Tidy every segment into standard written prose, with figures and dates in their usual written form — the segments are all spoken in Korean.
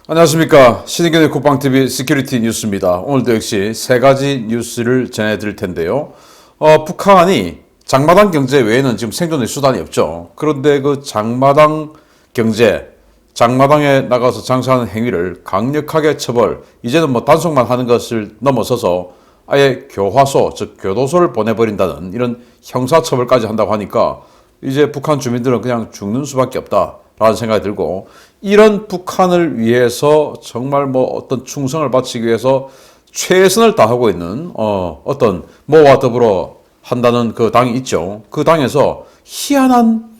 안녕하십니까. 신의균의 국방TV 시큐리티 뉴스입니다. 오늘도 역시 세 가지 뉴스를 전해드릴 텐데요. 북한이 장마당 경제 외에는 지금 생존의 수단이 없죠. 그런데 그 장마당 경제, 장마당에 나가서 장사하는 행위를 강력하게 처벌, 이제는 뭐 단속만 하는 것을 넘어서서 아예 교화소, 즉 교도소를 보내버린다는 이런 형사처벌까지 한다고 하니까 이제 북한 주민들은 그냥 죽는 수밖에 없다라는 생각이 들고, 이런 북한을 위해서 정말 뭐 어떤 충성을 바치기 위해서 최선을 다하고 있는 어떤 모와 더불어 한다는 그 당이 있죠. 그 당에서 희한한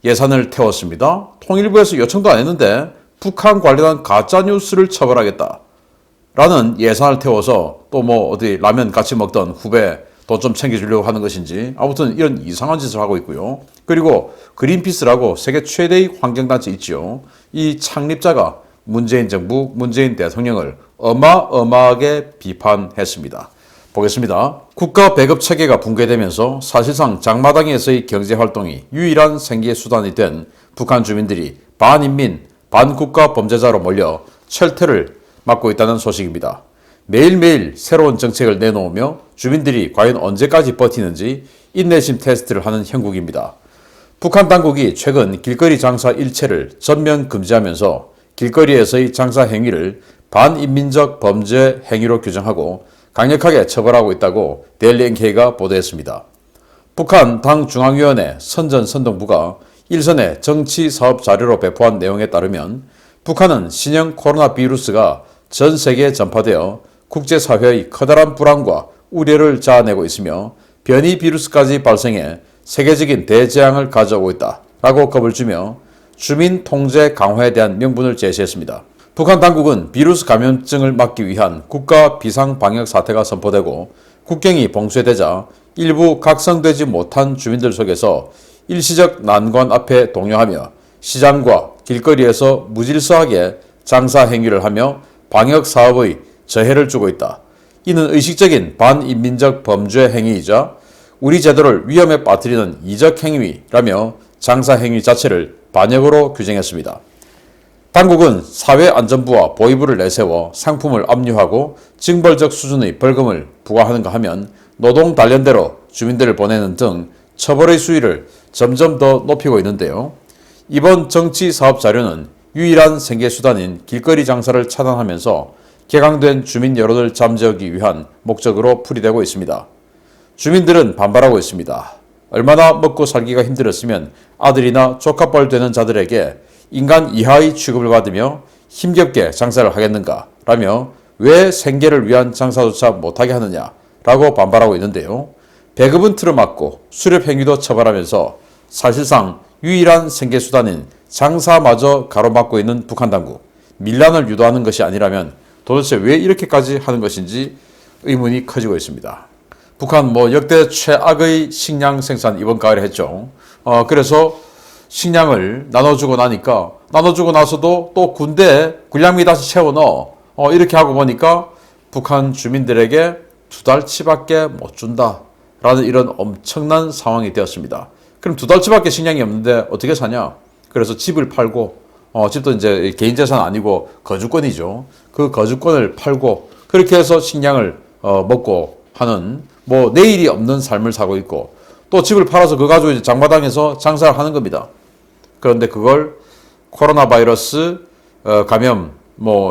예산을 태웠습니다. 통일부에서 요청도 안 했는데 북한 관련한 가짜 뉴스를 처벌하겠다 라는 예산을 태워서 또 뭐 어디 라면 같이 먹던 후배 돈 좀 챙겨주려고 하는 것인지, 아무튼 이런 이상한 짓을 하고 있고요. 그리고 그린피스라고 세계 최대의 환경단체 있죠. 이 창립자가 문재인 정부, 문재인 대통령을 어마어마하게 비판했습니다. 보겠습니다. 국가 배급 체계가 붕괴되면서 사실상 장마당에서의 경제활동이 유일한 생계 수단이 된 북한 주민들이 반인민, 반국가 범죄자로 몰려 철퇴를 맞고 있다는 소식입니다. 매일매일 새로운 정책을 내놓으며 주민들이 과연 언제까지 버티는지 인내심 테스트를 하는 형국입니다. 북한 당국이 최근 길거리 장사 일체를 전면 금지하면서 길거리에서의 장사 행위를 반인민적 범죄 행위로 규정하고 강력하게 처벌하고 있다고 데일리 NK가 보도했습니다. 북한 당중앙위원회 선전선동부가 일선의 정치사업 자료로 배포한 내용에 따르면 북한은 신형 코로나 바이러스가 전 세계에 전파되어 국제사회의 커다란 불안과 우려를 자아내고 있으며 변이 바이러스까지 발생해 세계적인 대재앙을 가져오고 있다라고 겁을 주며 주민 통제 강화에 대한 명분을 제시했습니다. 북한 당국은 바이러스 감염증을 막기 위한 국가 비상방역 사태가 선포되고 국경이 봉쇄되자 일부 각성되지 못한 주민들 속에서 일시적 난관 앞에 동요하며 시장과 길거리에서 무질서하게 장사 행위를 하며 방역 사업의 저해를 주고 있다. 이는 의식적인 반인민적 범죄 행위이자 우리 제도를 위험에 빠뜨리는 이적 행위라며 장사 행위 자체를 반역으로 규정했습니다. 당국은 사회안전부와 보위부를 내세워 상품을 압류하고 징벌적 수준의 벌금을 부과하는가 하면 노동 단련대로 주민들을 보내는 등 처벌의 수위를 점점 더 높이고 있는데요. 이번 정치 사업 자료는 유일한 생계수단인 길거리 장사를 차단하면서 격앙된 주민 여론을 잠재우기 위한 목적으로 풀이되고 있습니다. 주민들은 반발하고 있습니다. 얼마나 먹고 살기가 힘들었으면 아들이나 조카뻘 되는 자들에게 인간 이하의 취급을 받으며 힘겹게 장사를 하겠는가 라며 왜 생계를 위한 장사조차 못하게 하느냐 라고 반발하고 있는데요. 배급은 틀어막고 수렵 행위도 처벌하면서 사실상 유일한 생계수단인 장사마저 가로막고 있는 북한 당국, 밀란을 유도하는 것이 아니라면 도대체 왜 이렇게까지 하는 것인지 의문이 커지고 있습니다. 북한 역대 최악의 식량 생산 이번 가을에 했죠. 그래서 식량을 나눠주고 나서도 또 군대에 군량미 다시 채워 넣어. 이렇게 하고 보니까 북한 주민들에게 2달치밖에 못 준다라는 이런 엄청난 상황이 되었습니다. 그럼 2달치밖에 식량이 없는데 어떻게 사냐? 그래서 집을 팔고, 집도 이제 개인 재산 아니고 거주권이죠. 그 거주권을 팔고 그렇게 해서 식량을 먹고 하는 내일이 없는 삶을 사고 있고, 또 집을 팔아서 그거 가지고 이제 장마당에서 장사를 하는 겁니다. 그런데 그걸 코로나 바이러스 감염,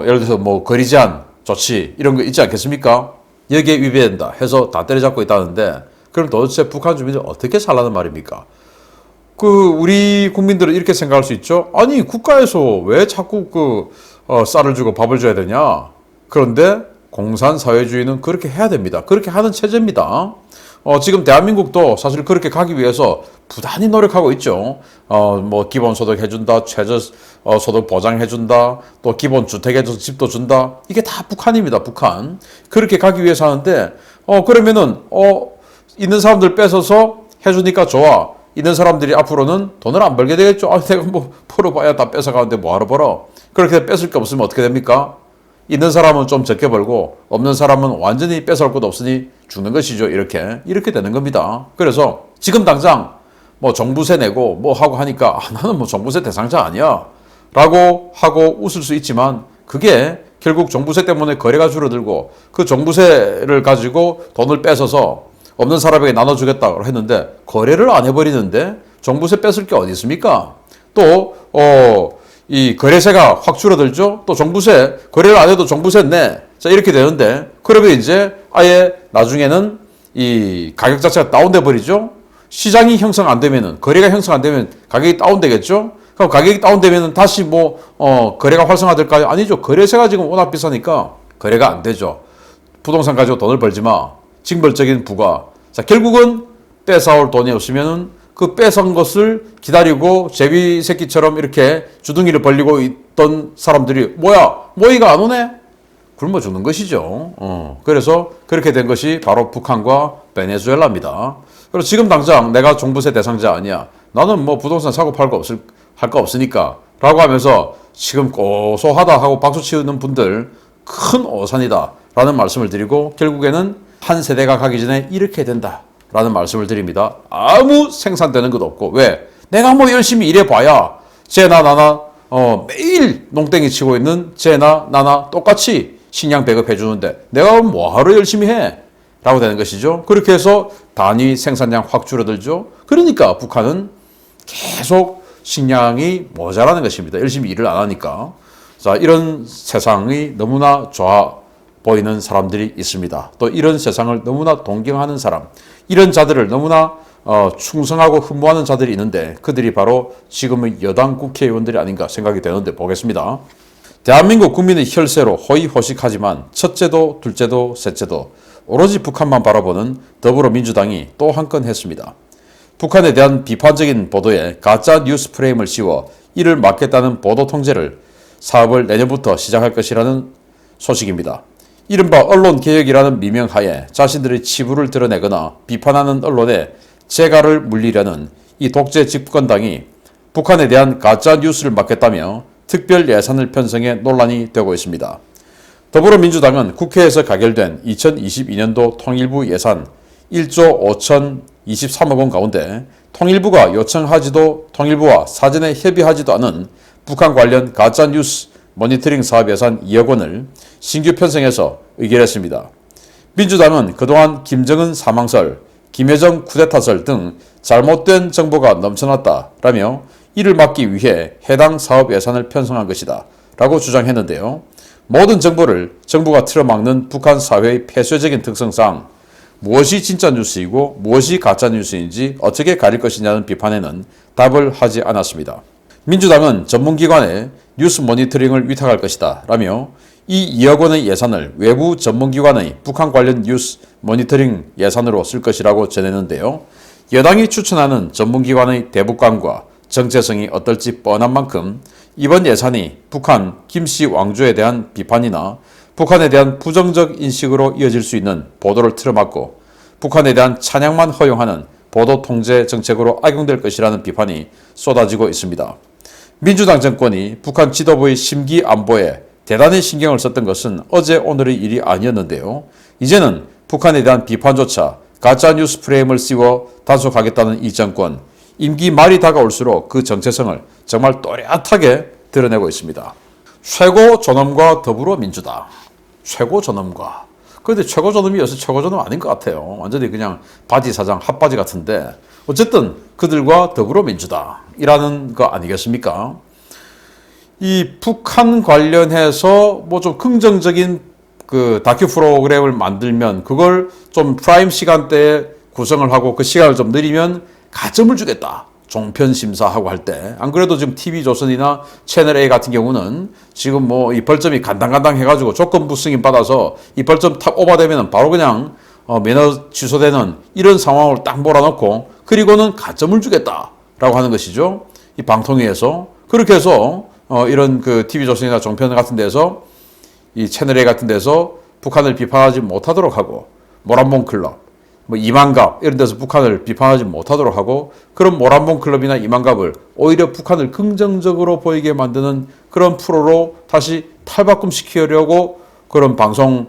예를 들어서 거리 제한 조치 이런 거 있지 않겠습니까? 여기에 위배된다 해서 다 때려잡고 있다는데, 그럼 도대체 북한 주민들 어떻게 살라는 말입니까? 우리 국민들은 이렇게 생각할 수 있죠. 아니, 국가에서 왜 자꾸 쌀을 주고 밥을 줘야 되냐? 그런데 공산사회주의는 그렇게 해야 됩니다. 그렇게 하는 체제입니다. 지금 대한민국도 사실 그렇게 가기 위해서 부단히 노력하고 있죠. 기본소득 해준다, 최저소득 보장해준다, 또 기본주택에서 집도 준다. 이게 다 북한입니다, 북한. 그렇게 가기 위해서 하는데, 그러면은, 있는 사람들 뺏어서 해주니까 좋아. 있는 사람들이 앞으로는 돈을 안 벌게 되겠죠. 내가 벌어봐야 다 뺏어가는데 뭐하러 벌어. 그렇게 뺏을 게 없으면 어떻게 됩니까? 있는 사람은 좀 적게 벌고 없는 사람은 완전히 뺏어올 것도 없으니 죽는 것이죠. 이렇게 되는 겁니다. 그래서 지금 당장 종부세 내고 하고 하니까 나는 종부세 대상자 아니야. 라고 하고 웃을 수 있지만 그게 결국 종부세 때문에 거래가 줄어들고 그 종부세를 가지고 돈을 뺏어서 없는 사람에게 나눠주겠다고 했는데 거래를 안 해버리는데 종부세 뺏을 게 어디 있습니까? 또 이 거래세가 확 줄어들죠. 또 종부세 거래를 안 해도 종부세 내. 자 이렇게 되는데 그러면 이제 아예 나중에는 이 가격 자체가 다운돼 버리죠. 시장이 형성 안 되면은 거래가 형성 안 되면 가격이 다운되겠죠. 그럼 가격이 다운되면은 다시 거래가 활성화될까요? 아니죠. 거래세가 지금 워낙 비싸니까 거래가 안 되죠. 부동산 가지고 돈을 벌지 마. 징벌적인 부가. 자 결국은 뺏어올 돈이 없으면은 그 뺏은 것을 기다리고 제비 새끼처럼 이렇게 주둥이를 벌리고 있던 사람들이 모이가 안 오네? 굶어 죽는 것이죠. 그래서 그렇게 된 것이 바로 북한과 베네수엘라입니다. 그래서 지금 당장 내가 종부세 대상자 아니야. 나는 부동산 사고 팔고 할 거 없으니까 라고 하면서 지금 고소하다 하고 박수 치는 분들 큰 오산이다 라는 말씀을 드리고 결국에는 한 세대가 가기 전에 이렇게 된다 라는 말씀을 드립니다. 아무 생산되는 것도 없고 왜? 내가 열심히 일해봐야 쟤나 나나 매일 농땡이 치고 있는 쟤나 나나 똑같이 식량 배급해 주는데 내가 뭐하러 열심히 해? 라고 되는 것이죠. 그렇게 해서 단위 생산량 확 줄어들죠. 그러니까 북한은 계속 식량이 모자라는 것입니다. 열심히 일을 안 하니까. 자, 이런 세상이 너무나 좋아 보이는 사람들이 있습니다. 또 이런 세상을 너무나 동경하는 사람, 이런 자들을 너무나 충성하고 흠모하는 자들이 있는데 그들이 바로 지금의 여당 국회의원들이 아닌가 생각이 되는데 보겠습니다. 대한민국 국민의 혈세로 호의호식하지만 첫째도 둘째도 셋째도 오로지 북한만 바라보는 더불어민주당이 또 한 건 했습니다. 북한에 대한 비판적인 보도에 가짜 뉴스 프레임을 씌워 이를 막겠다는 보도 통제를 사업을 내년부터 시작할 것이라는 소식입니다. 이른바 언론개혁이라는 미명하에 자신들의 치부를 드러내거나 비판하는 언론에 재갈을 물리려는 이 독재 집권당이 북한에 대한 가짜 뉴스를 막겠다며 특별 예산을 편성해 논란이 되고 있습니다. 더불어민주당은 국회에서 가결된 2022년도 통일부 예산 1조 5,023억 원 가운데 통일부가 요청하지도 통일부와 사전에 협의하지도 않은 북한 관련 가짜뉴스 모니터링 사업 예산 2억 원을 신규 편성해서 의결했습니다. 민주당은 그동안 김정은 사망설, 김여정 쿠데타설 등 잘못된 정보가 넘쳐났다라며 이를 막기 위해 해당 사업 예산을 편성한 것이다 라고 주장했는데요. 모든 정보를 정부가 틀어막는 북한 사회의 폐쇄적인 특성상 무엇이 진짜 뉴스이고 무엇이 가짜 뉴스인지 어떻게 가릴 것이냐는 비판에는 답을 하지 않았습니다. 민주당은 전문기관에 뉴스 모니터링을 위탁할 것이다 라며 이 2억 원의 예산을 외부 전문기관의 북한 관련 뉴스 모니터링 예산으로 쓸 것이라고 전했는데요. 여당이 추천하는 전문기관의 대북감과 정체성이 어떨지 뻔한 만큼 이번 예산이 북한 김씨 왕조에 대한 비판이나 북한에 대한 부정적 인식으로 이어질 수 있는 보도를 틀어막고 북한에 대한 찬양만 허용하는 보도 통제 정책으로 악용될 것이라는 비판이 쏟아지고 있습니다. 민주당 정권이 북한 지도부의 심기 안보에 대단히 신경을 썼던 것은 어제 오늘의 일이 아니었는데요. 이제는 북한에 대한 비판조차 가짜뉴스 프레임을 씌워 단속하겠다는 이 정권, 임기 말이 다가올수록 그 정체성을 정말 또렷하게 드러내고 있습니다. 최고 존엄과 더불어민주당. 최고 존엄과. 그런데 최고 존엄이 요새 최고 존엄 아닌 것 같아요. 완전히 그냥 바지 사장 핫바지 같은데 어쨌든 그들과 더불어민주당이라는 거 아니겠습니까? 이 북한 관련해서 좀 긍정적인 그 다큐 프로그램을 만들면 그걸 좀 프라임 시간대에 구성을 하고 그 시간을 좀 늘리면 가점을 주겠다. 종편 심사하고 할 때. 안 그래도 지금 TV조선이나 채널A 같은 경우는 지금 이 벌점이 간당간당 해가지고 조건부 승인 받아서 이 벌점 탑 오버되면 바로 그냥 면허 취소되는 이런 상황을 딱 몰아넣고 그리고는 가점을 주겠다라고 하는 것이죠. 이 방통위에서. 그렇게 해서 이런 그 TV조선이나 종편 같은 데서 이 채널A 같은 데서 북한을 비판하지 못하도록 하고 모란봉 클럽 이만갑 이런 데서 북한을 비판하지 못하도록 하고 그런 모란봉 클럽이나 이만갑을 오히려 북한을 긍정적으로 보이게 만드는 그런 프로로 다시 탈바꿈시키려고 그런 방송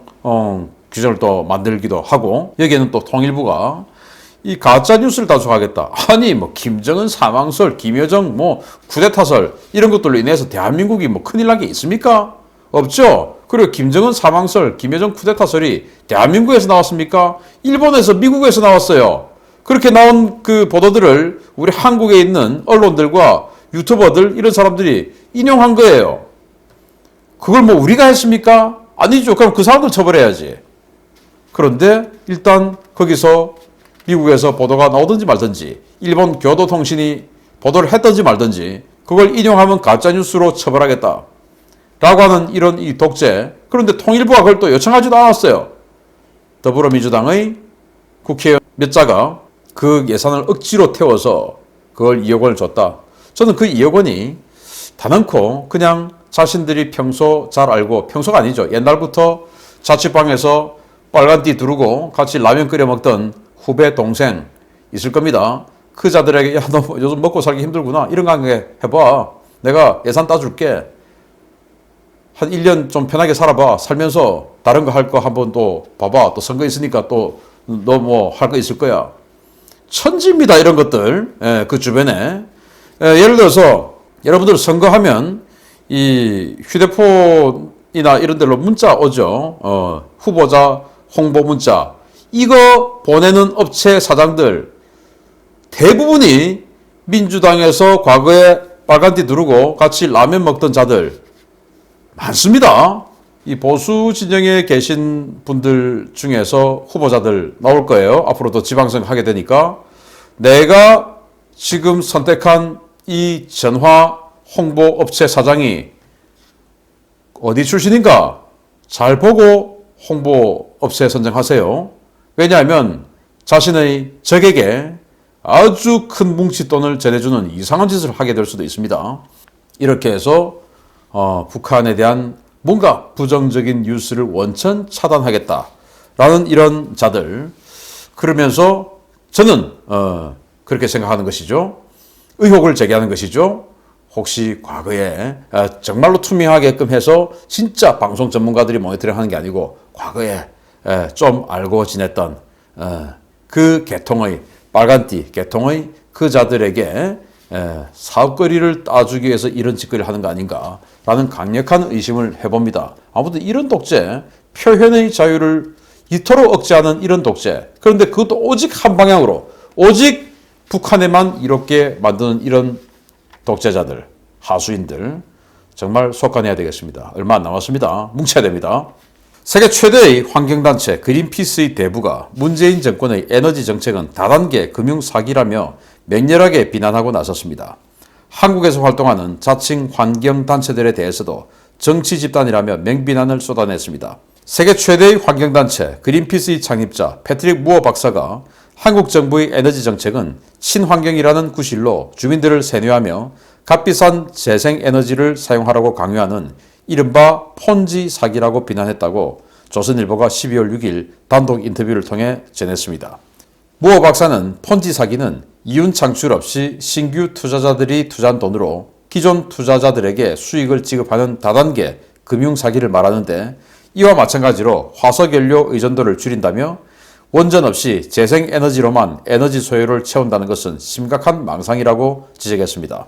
규정을 또 만들기도 하고 여기에는 또 통일부가 이 가짜 뉴스를 다수하겠다. 아니 뭐 김정은 사망설, 김여정 뭐 쿠데타설 이런 것들로 인해서 대한민국이 뭐 큰일 난 게 있습니까? 없죠. 그리고 김정은 사망설, 김여정 쿠데타설이 대한민국에서 나왔습니까? 일본에서, 미국에서 나왔어요. 그렇게 나온 그 보도들을 우리 한국에 있는 언론들과 유튜버들 이런 사람들이 인용한 거예요. 그걸 뭐 우리가 했습니까? 아니죠. 그럼 그 사람들 처벌해야지. 그런데 일단 거기서 미국에서 보도가 나오든지 말든지 일본 교도통신이 보도를 했든지 말든지 그걸 인용하면 가짜뉴스로 처벌하겠다 라고 하는 이런 이 독재. 그런데 통일부가 그걸 또 요청하지도 않았어요. 더불어민주당의 국회의원 몇 자가 그 예산을 억지로 태워서 그걸 2억 원을 줬다. 저는 그 2억 원이 단언코 그냥 자신들이 평소 잘 알고, 평소가 아니죠. 옛날부터 자취방에서 빨간띠 두르고 같이 라면 끓여 먹던 후배 동생 있을 겁니다. 그 자들에게 야, 너 요즘 먹고 살기 힘들구나. 이런 거 해봐. 내가 예산 따줄게. 한 1년 좀 편하게 살아봐. 살면서 다른 거 할 거 한번 또 봐봐. 또 선거 있으니까 또 너 뭐 할 거 있을 거야. 천지입니다. 이런 것들. 예, 그 주변에. 예를 들어서 여러분들 선거하면 이 휴대폰이나 이런 데로 문자 오죠. 후보자 홍보 문자. 이거 보내는 업체 사장들 대부분이 민주당에서 과거에 빨간띠 두르고 같이 라면 먹던 자들 많습니다. 이 보수 진영에 계신 분들 중에서 후보자들 나올 거예요. 앞으로도 지방선거 하게 되니까. 내가 지금 선택한 이 전화 홍보 업체 사장이 어디 출신인가 잘 보고 홍보 업체 선정하세요. 왜냐하면 자신의 적에게 아주 큰 뭉칫돈을 전해주는 이상한 짓을 하게 될 수도 있습니다. 이렇게 해서 북한에 대한 뭔가 부정적인 뉴스를 원천 차단하겠다라는 이런 자들. 그러면서 저는 그렇게 생각하는 것이죠. 의혹을 제기하는 것이죠. 혹시 과거에 정말로 투명하게끔 해서 진짜 방송 전문가들이 모니터링하는 게 아니고 과거에 좀 알고 지냈던 그 계통의 빨간띠 계통의 그 자들에게 사업거리를 따주기 위해서 이런 짓거리를 하는 거 아닌가라는 강력한 의심을 해봅니다. 아무튼 이런 독재, 표현의 자유를 이토록 억제하는 이런 독재. 그런데 그것도 오직 한 방향으로, 오직 북한에만 이렇게 만드는 이런 독재자들, 하수인들 정말 속아내야 되겠습니다. 얼마 안 남았습니다. 뭉쳐야 됩니다. 세계 최대의 환경단체 그린피스의 대부가 문재인 정권의 에너지 정책은 다단계 금융 사기라며 맹렬하게 비난하고 나섰습니다. 한국에서 활동하는 자칭 환경단체들에 대해서도 정치 집단이라며 맹비난을 쏟아냈습니다. 세계 최대의 환경단체 그린피스의 창립자 패트릭 무어 박사가 한국 정부의 에너지 정책은 친환경이라는 구실로 주민들을 세뇌하며 값비싼 재생에너지를 사용하라고 강요하는 이른바 폰지 사기라고 비난했다고 조선일보가 12월 6일 단독 인터뷰를 통해 전했습니다. 무어 박사는 폰지 사기는 이윤 창출 없이 신규 투자자들이 투자한 돈으로 기존 투자자들에게 수익을 지급하는 다단계 금융 사기를 말하는데, 이와 마찬가지로 화석연료 의존도를 줄인다며 원전 없이 재생에너지로만 에너지 소요를 채운다는 것은 심각한 망상이라고 지적했습니다.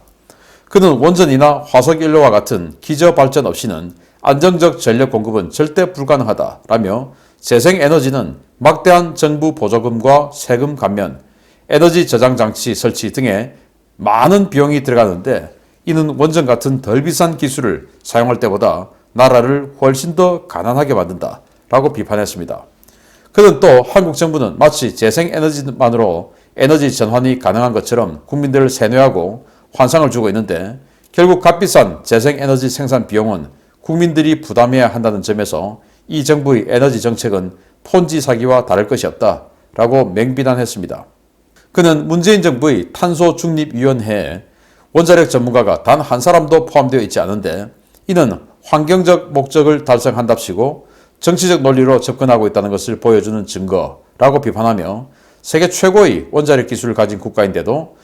그는 원전이나 화석연료와 같은 기저발전 없이는 안정적 전력 공급은 절대 불가능하다라며 재생에너지는 막대한 정부 보조금과 세금 감면, 에너지 저장 장치 설치 등에 많은 비용이 들어가는데 이는 원전 같은 덜 비싼 기술을 사용할 때보다 나라를 훨씬 더 가난하게 만든다라고 비판했습니다. 그는 또 한국 정부는 마치 재생에너지만으로 에너지 전환이 가능한 것처럼 국민들을 세뇌하고 환상을 주고 있는데, 결국 값비싼 재생에너지 생산 비용은 국민들이 부담해야 한다는 점에서 이 정부의 에너지 정책은 폰지 사기와 다를 것이 없다라고 맹비난했습니다. 그는 문재인 정부의 탄소중립위원회에 원자력 전문가가 단 한 사람도 포함되어 있지 않은데 이는 환경적 목적을 달성한답시고 정치적 논리로 접근하고 있다는 것을 보여주는 증거라고 비판하며, 세계 최고의 원자력 기술을 가진 국가인데도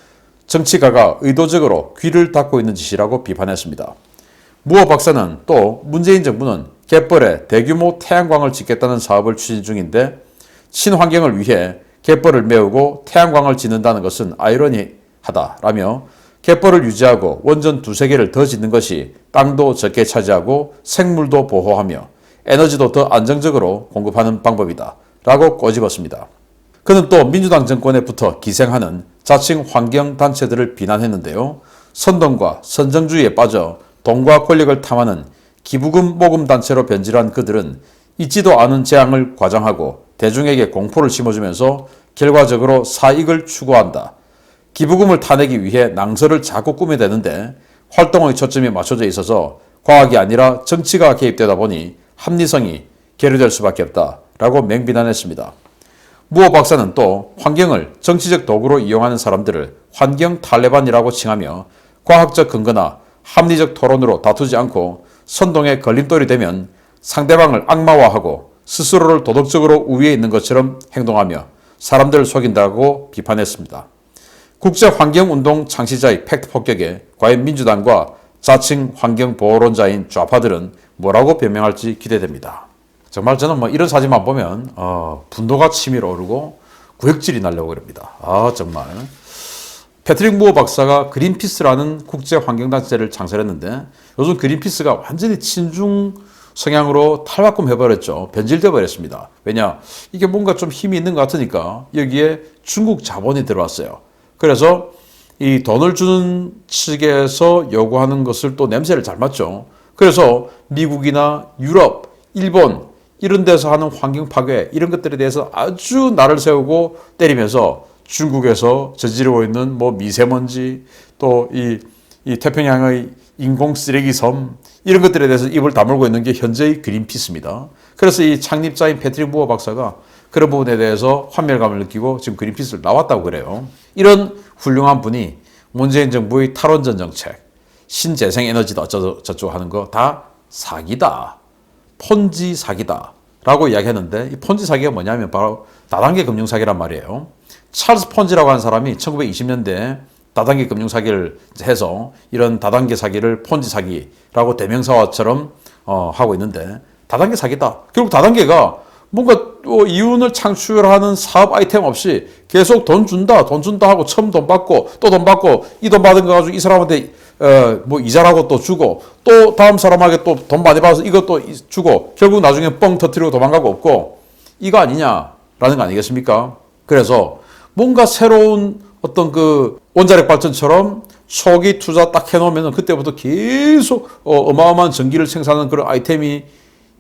정치가가 의도적으로 귀를 닫고 있는 짓이라고 비판했습니다. 무어 박사는 또 문재인 정부는 갯벌에 대규모 태양광을 짓겠다는 사업을 추진 중인데 친환경을 위해 갯벌을 메우고 태양광을 짓는다는 것은 아이러니하다라며 갯벌을 유지하고 원전 두세 개를 더 짓는 것이 땅도 적게 차지하고 생물도 보호하며 에너지도 더 안정적으로 공급하는 방법이다 라고 꼬집었습니다. 그는 또 민주당 정권에 붙어 기생하는 자칭 환경단체들을 비난했는데요. 선동과 선정주의에 빠져 돈과 권력을 탐하는 기부금 모금 단체로 변질한 그들은 있지도 않은 재앙을 과장하고 대중에게 공포를 심어주면서 결과적으로 사익을 추구한다. 기부금을 타내기 위해 낭설을 자꾸 꾸며대는데 활동의 초점이 맞춰져 있어서 과학이 아니라 정치가 개입되다 보니 합리성이 계류될 수밖에 없다라고 맹비난했습니다. 무호 박사는 또 환경을 정치적 도구로 이용하는 사람들을 환경 탈레반이라고 칭하며 과학적 근거나 합리적 토론으로 다투지 않고 선동에 걸림돌이 되면 상대방을 악마화하고 스스로를 도덕적으로 우위에 있는 것처럼 행동하며 사람들을 속인다고 비판했습니다. 국제환경운동 창시자의 팩트 폭격에 과연 민주당과 자칭 환경보호론자인 좌파들은 뭐라고 변명할지 기대됩니다. 정말 저는 이런 사진만 보면 분노가 치밀어 오르고 구역질이 나려고 그럽니다. 정말. 패트릭 무어 박사가 그린피스라는 국제환경단체를 창설했는데 요즘 그린피스가 완전히 친중 성향으로 탈바꿈 해버렸죠. 변질돼 버렸습니다. 왜냐? 이게 뭔가 좀 힘이 있는 것 같으니까 여기에 중국 자본이 들어왔어요. 그래서 이 돈을 주는 측에서 요구하는 것을 또 냄새를 잘 맡죠. 그래서 미국이나 유럽, 일본 이런 데서 하는 환경 파괴 이런 것들에 대해서 아주 날을 세우고 때리면서 중국에서 저지르고 있는 미세먼지 또 이 태평양의 인공 쓰레기 섬 이런 것들에 대해서 입을 다물고 있는 게 현재의 그린피스입니다. 그래서 이 창립자인 패트릭 무어 박사가 그런 부분에 대해서 환멸감을 느끼고 지금 그린피스를 나왔다고 그래요. 이런 훌륭한 분이 문재인 정부의 탈원전 정책, 신재생에너지다 어쩌고저쩌고 하는 거 다 사기다. 폰지 사기다. 라고 이야기했는데 이 폰지 사기가 뭐냐면 바로 다단계 금융사기란 말이에요. 찰스 폰지라고 하는 사람이 1920년대에 다단계 금융사기를 해서 이런 다단계 사기를 폰지 사기라고 대명사화처럼 하고 있는데 다단계 사기다. 결국 다단계가 뭔가 또 이윤을 창출하는 사업 아이템 없이 계속 돈 준다 하고 처음 돈 받고 또 돈 받고 이 돈 받은 거 가지고 이 사람한테 이자라고 또 주고 또 다음 사람에게 또 돈 많이 받아서 이것도 주고 결국 나중에 뻥 터뜨리고 도망가고 없고 이거 아니냐라는 거 아니겠습니까? 그래서 뭔가 새로운 어떤 그 원자력 발전처럼 초기 투자 딱 해놓으면 그때부터 계속 어마어마한 전기를 생산하는 그런 아이템이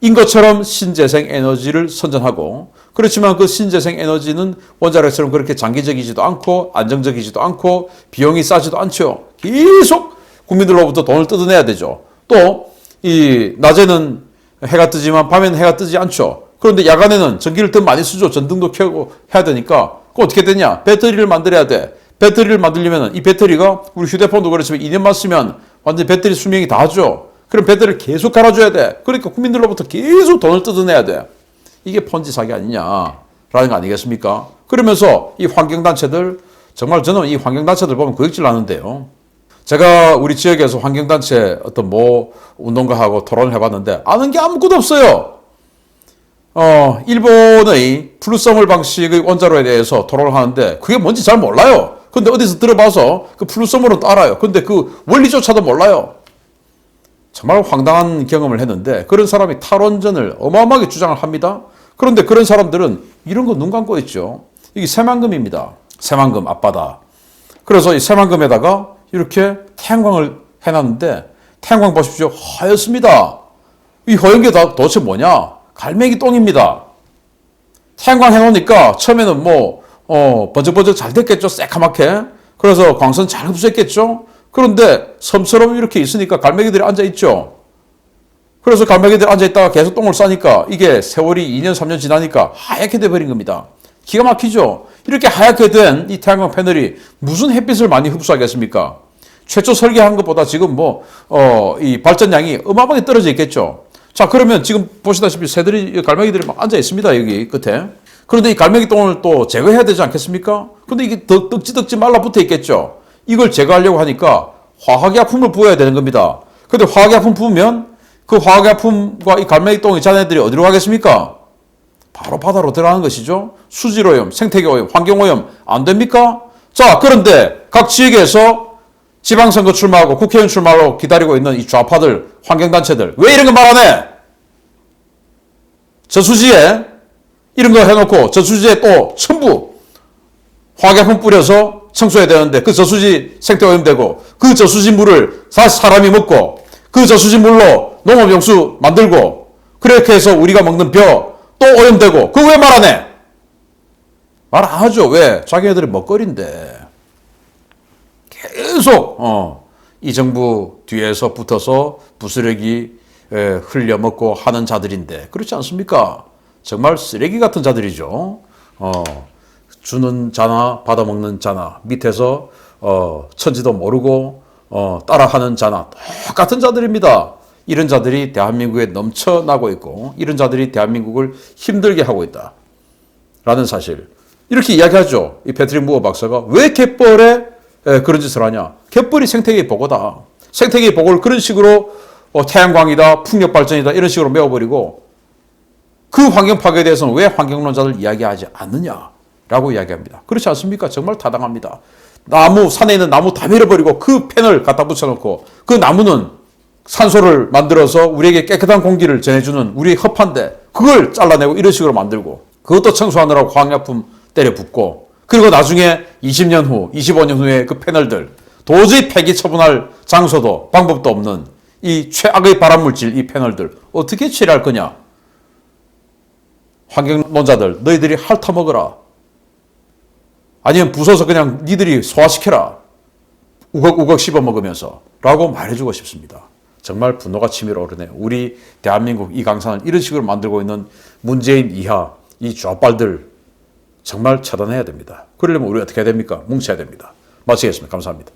인 것처럼 신재생 에너지를 선전하고 그렇지만 그 신재생 에너지는 원자력처럼 그렇게 장기적이지도 않고 안정적이지도 않고 비용이 싸지도 않죠. 계속 국민들로부터 돈을 뜯어내야 되죠. 또 이 낮에는 해가 뜨지만 밤에는 해가 뜨지 않죠. 그런데 야간에는 전기를 더 많이 쓰죠. 전등도 켜고 해야 되니까 그 어떻게 되냐? 배터리를 만들어야 돼. 배터리를 만들려면 이 배터리가 우리 휴대폰도 그렇지만 2년만 쓰면 완전 배터리 수명이 다 하죠. 그럼 배터리를 계속 갈아줘야 돼. 그러니까 국민들로부터 계속 돈을 뜯어내야 돼. 이게 폰지 사기 아니냐라는 거 아니겠습니까? 그러면서 이 환경단체들 정말 저는 이 환경단체들 보면 구역질 나는데요. 제가 우리 지역에서 환경단체 어떤 운동가하고 토론을 해봤는데 아는 게 아무것도 없어요. 일본의 플루서멀 방식의 원자로에 대해서 토론을 하는데 그게 뭔지 잘 몰라요. 근데 어디서 들어봐서 그 플루서멀은 알아요. 근데 그 원리조차도 몰라요. 정말 황당한 경험을 했는데 그런 사람이 탈원전을 어마어마하게 주장을 합니다. 그런데 그런 사람들은 이런 거 눈 감고 있죠. 이게 새만금입니다. 새만금 앞바다. 그래서 이 새만금에다가 이렇게 태양광을 해놨는데 태양광 보십시오. 하얗습니다. 이 허연 게 도대체 뭐냐? 갈매기 똥입니다. 태양광 해놓으니까 처음에는 번쩍번쩍 잘 됐겠죠. 새카맣게. 그래서 광선 잘 흡수했겠죠. 그런데 섬처럼 이렇게 있으니까 갈매기들이 앉아있죠. 그래서 갈매기들이 앉아있다가 계속 똥을 싸니까 이게 세월이 2년, 3년 지나니까 하얗게 돼버린 겁니다. 기가 막히죠. 이렇게 하얗게 된 이 태양광 패널이 무슨 햇빛을 많이 흡수하겠습니까? 최초 설계한 것보다 지금 이 발전량이 어마어마하게 떨어져 있겠죠. 자, 그러면 지금 보시다시피 갈매기들이 막 앉아있습니다. 여기 끝에. 그런데 이 갈매기 똥을 또 제거해야 되지 않겠습니까? 근데 이게 덕지덕지 말라붙어 있겠죠. 이걸 제거하려고 하니까 화학약품을 부어야 되는 겁니다. 근데 화학약품 부으면 그 화학약품과 이 갈매기 똥의 자네들이 어디로 가겠습니까? 바로 바다로 들어가는 것이죠. 수질오염, 생태계오염, 환경오염 안 됩니까? 자, 그런데 각 지역에서 지방선거 출마하고 국회의원 출마하고 기다리고 있는 이 좌파들, 환경단체들 왜 이런 거 말 안 해? 저수지에 이런 거 해놓고 저수지에 또 전부 화학약품 뿌려서 청소해야 되는데 그 저수지 생태오염 되고 그 저수지 물을 사람이 먹고 그 저수지 물로 농업용수 만들고 그렇게 해서 우리가 먹는 벼 또 오염되고 그거 왜 말 안 해? 말 안 하죠. 왜? 자기네들이 먹거리인데 계속 이 정부 뒤에서 붙어서 부스러기 흘려먹고 하는 자들인데 그렇지 않습니까? 정말 쓰레기 같은 자들이죠. 주는 자나 받아먹는 자나 밑에서 천지도 모르고 따라하는 자나 똑같은 자들입니다. 이런 자들이 대한민국에 넘쳐나고 있고 이런 자들이 대한민국을 힘들게 하고 있다. 라는 사실. 이렇게 이야기하죠. 이 패트릭 무어 박사가 왜 갯벌에 그런 짓을 하냐. 갯벌이 생태계의 보고다. 생태계의 보고를 그런 식으로 태양광이다, 풍력발전이다 이런 식으로 메워버리고 그 환경 파괴에 대해서는 왜 환경론자들 이야기하지 않느냐라고 이야기합니다. 그렇지 않습니까? 정말 타당합니다. 나무, 산에 있는 나무 다 밀어버리고 그 펜을 갖다 붙여놓고 그 나무는 산소를 만들어서 우리에게 깨끗한 공기를 전해주는 우리의 허파인데 그걸 잘라내고 이런 식으로 만들고 그것도 청소하느라고 화학약품 때려 붓고 그리고 나중에 20년 후, 25년 후에 그 패널들 도저히 폐기 처분할 장소도 방법도 없는 이 최악의 발암물질 이 패널들 어떻게 처리할 거냐. 환경론자들 너희들이 핥아먹어라. 아니면 부숴서 그냥 니들이 소화시켜라. 우걱우걱 씹어먹으면서 라고 말해주고 싶습니다. 정말 분노가 치밀어 오르네요. 우리 대한민국 이 강산을 이런 식으로 만들고 있는 문재인 이하 이 좌빨들 정말 차단해야 됩니다. 그러려면 우리 어떻게 해야 됩니까? 뭉쳐야 됩니다. 마치겠습니다. 감사합니다.